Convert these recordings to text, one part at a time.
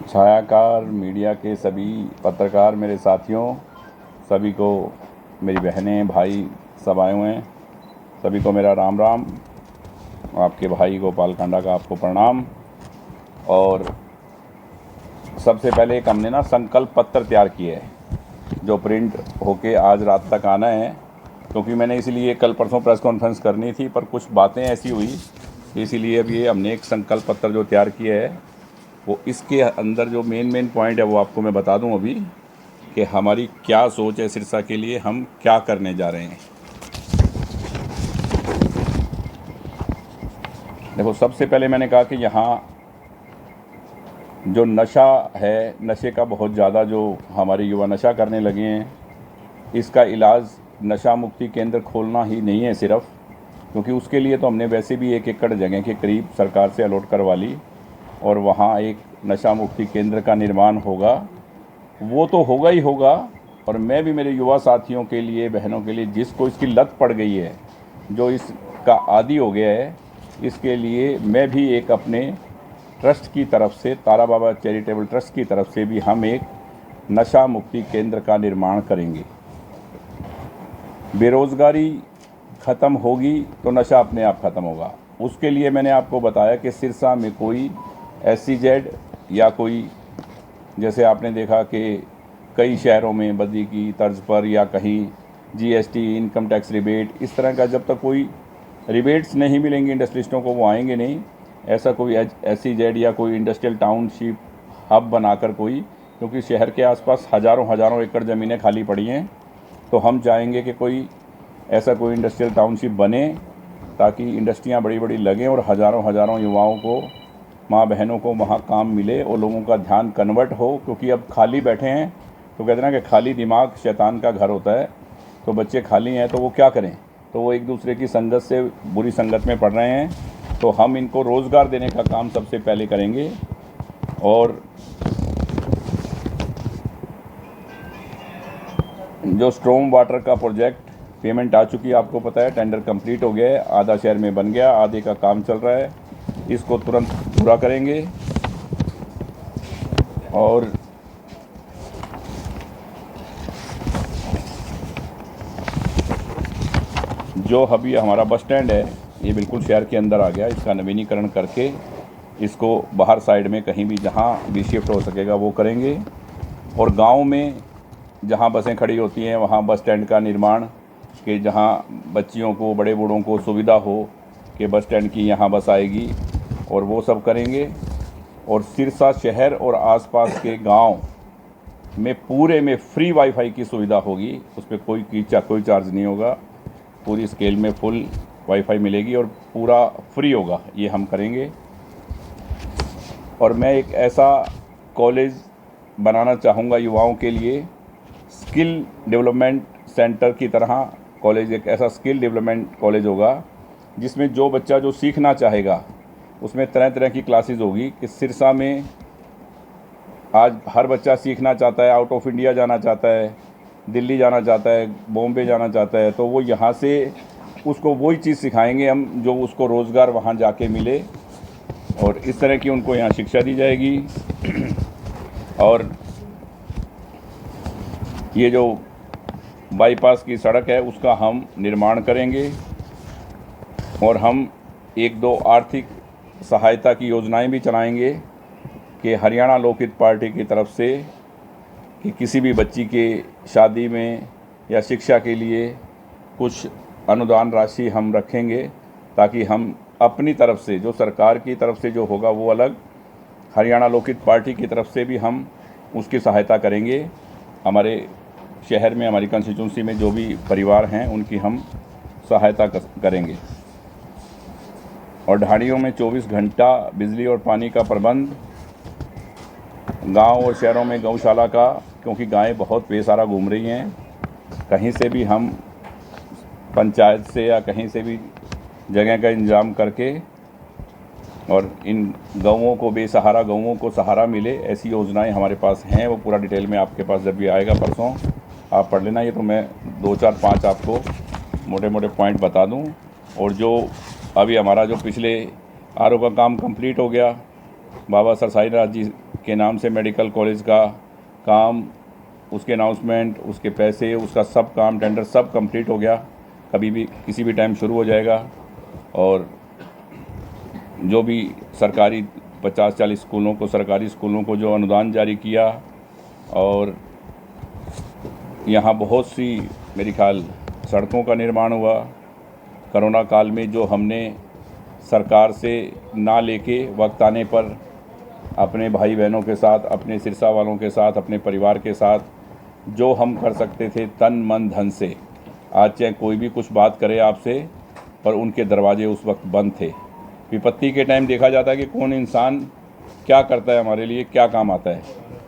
छायाकार media के सभी पत्रकार मेरे साथियों, सभी को मेरी बहनें भाई सब आए हुए हैं, सभी को मेरा राम राम। आपके भाई गोपाल कांडा का आपको प्रणाम। और सबसे पहले एक हमने संकल्प पत्र तैयार किए है जो प्रिंट होके आज रात तक आना है, क्योंकि मैंने इसीलिए कल परसों प्रेस कॉन्फ्रेंस करनी थी, पर कुछ बातें ऐसी हुई इसीलिए अभी हमने एक संकल्प पत्र जो तैयार किया है वो इसके अंदर जो मेन पॉइंट है वो आपको मैं बता दूं अभी कि हमारी क्या सोच है सिरसा के लिए, हम क्या करने जा रहे हैं। देखो, सबसे पहले मैंने कहा कि यहाँ जो नशा है, नशे का बहुत ज़्यादा जो हमारे युवा नशा करने लगे हैं, इसका इलाज नशा मुक्ति केंद्र खोलना ही नहीं है सिर्फ, क्योंकि उसके लिए तो हमने वैसे भी 1 एकड़ जगह के करीब सरकार से अलॉट करवा ली और वहाँ एक नशा मुक्ति केंद्र का निर्माण होगा। वो तो होगा ही होगा, और मैं भी मेरे युवा साथियों के लिए, बहनों के लिए, जिसको इसकी लत पड़ गई है, जो इसका आदी हो गया है, इसके लिए मैं भी एक अपने ट्रस्ट की तरफ से, तारा बाबा चैरिटेबल ट्रस्ट की तरफ से भी हम एक नशा मुक्ति केंद्र का निर्माण करेंगे। बेरोज़गारी ख़त्म होगी तो नशा अपने आप ख़त्म होगा। उसके लिए मैंने आपको बताया कि सिरसा में कोई SEZ या कोई, जैसे आपने देखा कि कई शहरों में बद्दी की तर्ज पर या कहीं GST, इनकम टैक्स रिबेट, इस तरह का जब तक कोई रिबेट्स नहीं मिलेंगे इंडस्ट्रिस्टों को, वो आएंगे नहीं। ऐसा कोई SEZ या कोई इंडस्ट्रियल टाउनशिप हब बनाकर कोई, क्योंकि शहर के आसपास हज़ारों एकड़ ज़मीनें खाली पड़ी हैं, तो हम चाहेंगे कि कोई ऐसा कोई इंडस्ट्रियल टाउनशिप बने ताकि इंडस्ट्रियां बड़ी बड़ी लगें और हज़ारों युवाओं को, माँ बहनों को वहाँ काम मिले और लोगों का ध्यान कन्वर्ट हो। क्योंकि अब खाली बैठे हैं तो कहते हैं ना कि खाली दिमाग शैतान का घर होता है। तो बच्चे खाली हैं तो वो क्या करें, तो वो एक दूसरे की संगत से बुरी संगत में पड़ रहे हैं। तो हम इनको रोज़गार देने का काम सबसे पहले करेंगे। और जो स्ट्रॉम वाटर का प्रोजेक्ट, पेमेंट आ चुकी है, आपको पता है, टेंडर कंप्लीट हो गया है, आधा शहर में बन गया, आधे का काम चल रहा है, इसको तुरंत पूरा करेंगे। और जो अभी हमारा बस स्टैंड है, ये बिल्कुल शहर के अंदर आ गया, इसका नवीनीकरण करके इसको बाहर साइड में कहीं भी जहाँ भी शिफ्ट हो सकेगा वो करेंगे। और गांव में जहाँ बसें खड़ी होती हैं वहाँ बस स्टैंड का निर्माण, कि जहाँ बच्चियों को, बड़े बूढ़ों को सुविधा हो कि बस स्टैंड की यहाँ बस आएगी, और वो सब करेंगे। और सिरसा शहर और आसपास के गांव में पूरे में फ्री वाईफाई की सुविधा होगी, उस पर कोई चार्ज नहीं होगा, पूरी स्केल में फुल वाईफाई मिलेगी और पूरा फ्री होगा, ये हम करेंगे। और मैं एक ऐसा कॉलेज बनाना चाहूँगा युवाओं के लिए, स्किल डेवलपमेंट सेंटर की तरह कॉलेज, एक ऐसा स्किल डेवलपमेंट कॉलेज होगा जिसमें जो बच्चा जो सीखना चाहेगा उसमें तरह तरह की क्लासेस होगी। कि सिरसा में आज हर बच्चा सीखना चाहता है, आउट ऑफ इंडिया जाना चाहता है, दिल्ली जाना चाहता है, बॉम्बे जाना चाहता है, तो वो यहाँ से उसको वही चीज़ सिखाएंगे हम जो उसको रोज़गार वहाँ जाके मिले, और इस तरह की उनको यहाँ शिक्षा दी जाएगी। और ये जो बाईपास की सड़क है उसका हम निर्माण करेंगे, और हम 1-2 आर्थिक सहायता की योजनाएं भी चलाएंगे कि हरियाणा लोकहित पार्टी की तरफ से कि किसी भी बच्ची के शादी में या शिक्षा के लिए कुछ अनुदान राशि हम रखेंगे, ताकि हम अपनी तरफ से, जो सरकार की तरफ से जो होगा वो अलग, हरियाणा लोकहित पार्टी की तरफ से भी हम उसकी सहायता करेंगे। हमारे शहर में, हमारी कंस्टिट्यूंसी में जो भी परिवार हैं उनकी हम सहायता करेंगे। और ढाणियों में 24 घंटा बिजली और पानी का प्रबंध, गांव और शहरों में गौशाला का, क्योंकि गायें बहुत बेसहारा घूम रही हैं, कहीं से भी हम पंचायत से या कहीं से भी जगह का इंतजाम करके और इन गौओं को, बेसहारा गौओं को सहारा मिले, ऐसी योजनाएं हमारे पास हैं। वो पूरा डिटेल में आपके पास जब भी आएगा परसों आप पढ़ लेना। ये तो मैं 2, 4, 5 आपको मोटे मोटे पॉइंट बता दूं। और जो अभी हमारा जो पिछले RO का काम कंप्लीट हो गया, बाबा सर साईं नाथ जी के नाम से मेडिकल कॉलेज का काम, उसके अनाउंसमेंट, उसके पैसे, उसका सब काम, टेंडर सब कंप्लीट हो गया। कभी भी किसी भी टाइम शुरू हो जाएगा। और जो भी सरकारी 50-40 स्कूलों को, सरकारी स्कूलों को जो अनुदान जारी किया, और यहाँ बहुत सी मेरी ख्याल सड़कों का निर्माण हुआ। कोरोना काल में जो हमने सरकार से ना लेके वक्त आने पर अपने भाई बहनों के साथ, अपने सिरसा वालों के साथ, अपने परिवार के साथ जो हम कर सकते थे तन मन धन से, आज चाहे कोई भी कुछ बात करे आपसे, पर उनके दरवाजे उस वक्त बंद थे। विपत्ति के टाइम देखा जाता है कि कौन इंसान क्या करता है, हमारे लिए क्या काम आता है।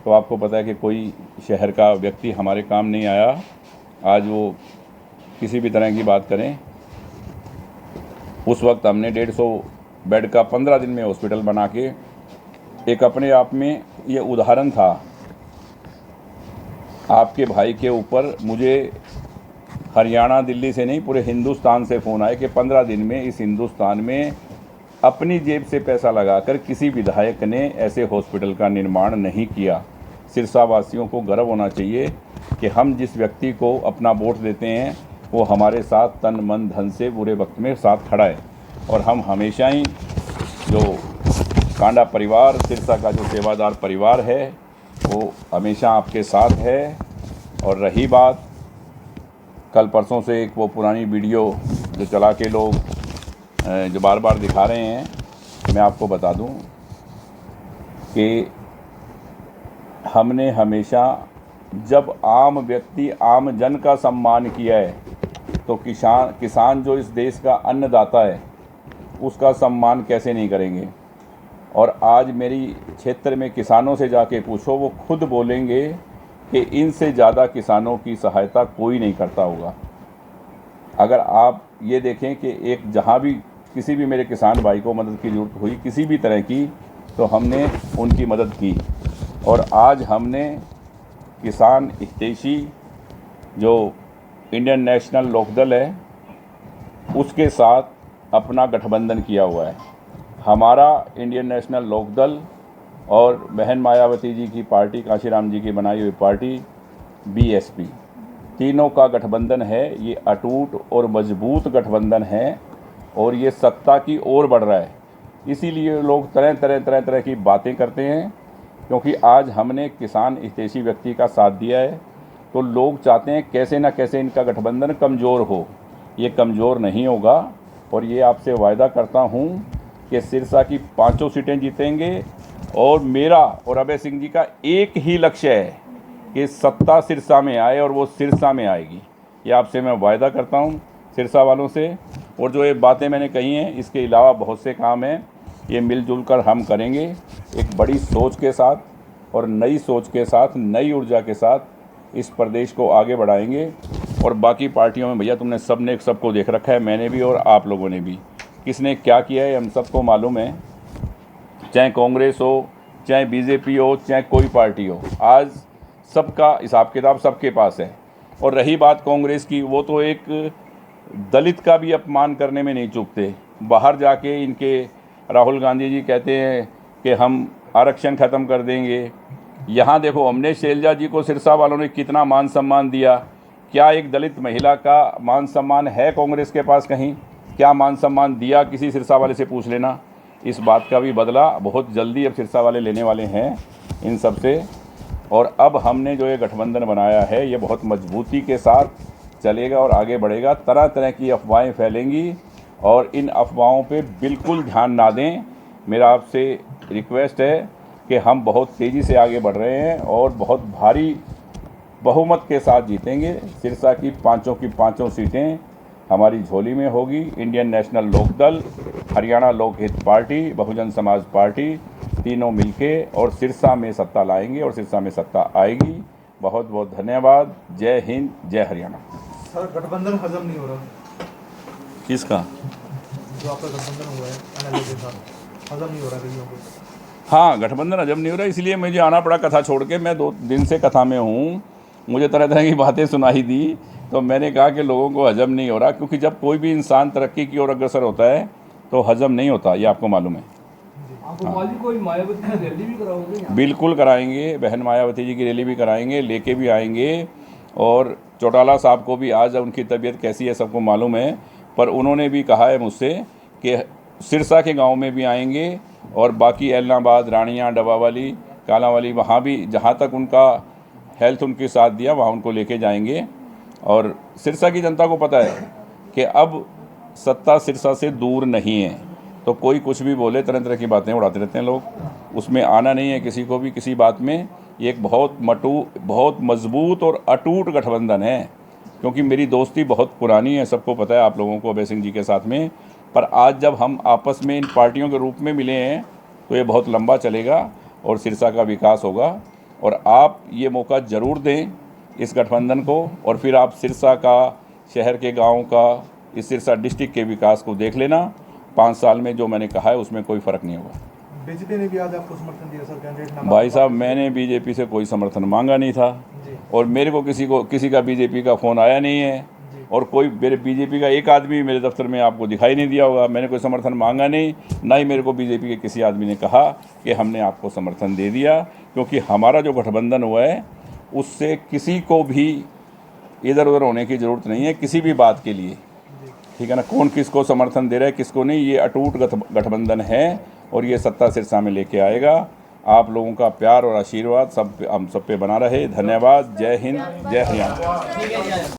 तो आपको पता है कि कोई शहर का व्यक्ति हमारे काम नहीं आया। आज वो किसी भी तरह की बात करें, उस वक्त हमने 150 बेड का 15 दिन में हॉस्पिटल बना के, एक अपने आप में ये उदाहरण था। आपके भाई के ऊपर मुझे हरियाणा, दिल्ली से नहीं, पूरे हिंदुस्तान से फ़ोन आए कि 15 दिन में इस हिंदुस्तान में अपनी जेब से पैसा लगाकर किसी विधायक ने ऐसे हॉस्पिटल का निर्माण नहीं किया। सिरसा वासियों को गर्व होना चाहिए कि हम जिस व्यक्ति को अपना वोट देते हैं वो हमारे साथ तन मन धन से बुरे वक्त में साथ खड़ा है। और हम हमेशा ही जो कांडा परिवार, सिरसा का जो सेवादार परिवार है, वो हमेशा आपके साथ है। और रही बात कल परसों से एक वो पुरानी वीडियो जो चला के लोग जो बार बार दिखा रहे हैं, मैं आपको बता दूं कि हमने हमेशा जब आम व्यक्ति, आम जन का सम्मान किया है, तो किसान जो इस देश का अन्नदाता है उसका सम्मान कैसे नहीं करेंगे। और आज मेरी क्षेत्र में किसानों से जाके पूछो, वो खुद बोलेंगे कि इनसे ज़्यादा किसानों की सहायता कोई नहीं करता होगा। अगर आप ये देखें कि एक जहाँ भी किसी भी मेरे किसान भाई को मदद की ज़रूरत हुई किसी भी तरह की, तो हमने उनकी मदद की। और आज हमने किसान हितैषी जो इंडियन नेशनल लोकदल है उसके साथ अपना गठबंधन किया हुआ है। हमारा इंडियन नेशनल लोकदल और बहन मायावती जी की पार्टी, कांशीराम जी की बनाई हुई पार्टी बीएसपी, तीनों का गठबंधन है। ये अटूट और मजबूत गठबंधन है और ये सत्ता की ओर बढ़ रहा है। इसीलिए लोग तरह की बातें करते हैं, क्योंकि आज हमने किसान हितैषी व्यक्ति का साथ दिया है। तो लोग चाहते हैं कैसे ना कैसे इनका गठबंधन कमज़ोर हो। ये कमज़ोर नहीं होगा। और ये आपसे वायदा करता हूँ कि सिरसा की 5 सीटें जीतेंगे। और मेरा और अभय सिंह जी का एक ही लक्ष्य है कि सत्ता सिरसा में आए, और वो सिरसा में आएगी। ये आपसे मैं वायदा करता हूँ सिरसा वालों से। और जो ये बातें मैंने कही हैं, इसके अलावा बहुत से काम हैं, ये मिलजुल कर हम करेंगे एक बड़ी सोच के साथ और नई सोच के साथ, नई ऊर्जा के साथ इस प्रदेश को आगे बढ़ाएंगे। और बाकी पार्टियों में भैया तुमने सबने सबको देख रखा है, मैंने भी और आप लोगों ने भी, किसने क्या किया है हम सबको मालूम है। चाहे कांग्रेस हो, चाहे बीजेपी हो, चाहे कोई पार्टी हो, आज सबका हिसाब किताब सबके पास है। और रही बात कांग्रेस की, वो तो एक दलित का भी अपमान करने में नहीं चूकते। बाहर जाके इनके राहुल गांधी जी कहते हैं कि हम आरक्षण ख़त्म कर देंगे। यहाँ देखो, हमने शैलजा जी को सिरसा वालों ने कितना मान सम्मान दिया। क्या एक दलित महिला का मान सम्मान है कांग्रेस के पास कहीं? क्या मान सम्मान दिया किसी सिरसा वाले से पूछ लेना। इस बात का भी बदला बहुत जल्दी अब सिरसा वाले लेने वाले हैं इन सब से। और अब हमने जो ये गठबंधन बनाया है, ये बहुत मजबूती के साथ चलेगा और आगे बढ़ेगा। तरह तरह की अफवाहें फैलेंगी और इन अफवाहों पे बिल्कुल ध्यान ना दें। मेरा आपसे रिक्वेस्ट है कि हम बहुत तेज़ी से आगे बढ़ रहे हैं और बहुत भारी बहुमत के साथ जीतेंगे। सिरसा की 5 सीटें हमारी झोली में होगी। Indian national Lokdal, Haryana Lokhit party, Bahujan Samaj party, तीनों मिलके और सिरसा में सत्ता लाएंगे और सिरसा में सत्ता आएगी। बहुत बहुत धन्यवाद। जय हिंद, जय हरियाणा। सर, गठबंधन हजम नहीं हो रहा। किसका? जो आपका गठबंधन हुआ है एनएलए के साथ, हजम नहीं हो रहा कईयों को। हाँ, गठबंधन हजम नहीं हो रहा, इसलिए मुझे आना पड़ा कथा छोड़ के। मैं 2 दिन से कथा में हूँ, मुझे तरह तरह की बातें सुनाई दी, तो मैंने कहा कि लोगों को हजम नहीं हो रहा। क्योंकि जब कोई भी इंसान तरक्की की ओर अग्रसर होता है तो हजम नहीं होता, ये आपको मालूम है। गोपाल जी कोई मायावती की रैली भी कराओगे यहाँ? बिल्कुल कराएंगे, बहन मायावती जी की रैली भी कराएंगे, लेके भी आएंगे। और चौटाला साहब को भी आज उनकी तबीयत कैसी है सबको मालूम है, पर उन्होंने भी कहा है मुझसे कि सिरसा के गांव में भी आएंगे और बाकी एलनाबाद, रानियां, डबावाली, कालांवाली, वहाँ भी जहाँ तक उनका हेल्थ उनके साथ दिया वहाँ उनको लेके जाएंगे। और सिरसा की जनता को पता है कि अब सत्ता सिरसा से दूर नहीं है, तो कोई कुछ भी बोले, तरह तरह की बातें उड़ाते रहते हैं लोग, उसमें आना नहीं है किसी को भी किसी बात में। ये एक बहुत मजबूत और अटूट गठबंधन है, क्योंकि मेरी दोस्ती बहुत पुरानी है, सबको पता है, आप लोगों को, अभय सिंह जी के साथ में। पर आज जब हम आपस में इन पार्टियों के रूप में मिले हैं तो ये बहुत लंबा चलेगा और सिरसा का विकास होगा। और आप ये मौका ज़रूर दें इस गठबंधन को, और फिर आप सिरसा का, शहर के, गाँव का, इस सिरसा डिस्ट्रिक्ट के विकास को देख लेना। 5 साल में जो मैंने कहा है उसमें कोई फ़र्क नहीं होगा। बीजेपी ने भी आज आपको समर्थन दिया सर, कैंडिडेट नाम भाई साहब, मैंने बीजेपी से कोई समर्थन मांगा नहीं था जी और मेरे को किसी का बीजेपी का फ़ोन आया नहीं है, जी। और कोई मेरे बीजेपी का एक आदमी मेरे दफ्तर में आपको दिखाई नहीं दिया होगा। मैंने कोई समर्थन मांगा नहीं, ना ही मेरे को बीजेपी के किसी आदमी ने कहा कि हमने आपको समर्थन दे दिया, क्योंकि हमारा जो गठबंधन हुआ है उससे किसी को भी इधर उधर होने की ज़रूरत नहीं है किसी भी बात के लिए, ठीक है ना। कौन किसको समर्थन दे रहा है किसको नहीं, ये अटूट गठबंधन है और ये सत्ता सिरसा में लेके आएगा। आप लोगों का प्यार और आशीर्वाद हम सब पे बना रहे। धन्यवाद। जय हिंद, जय हरियाणा।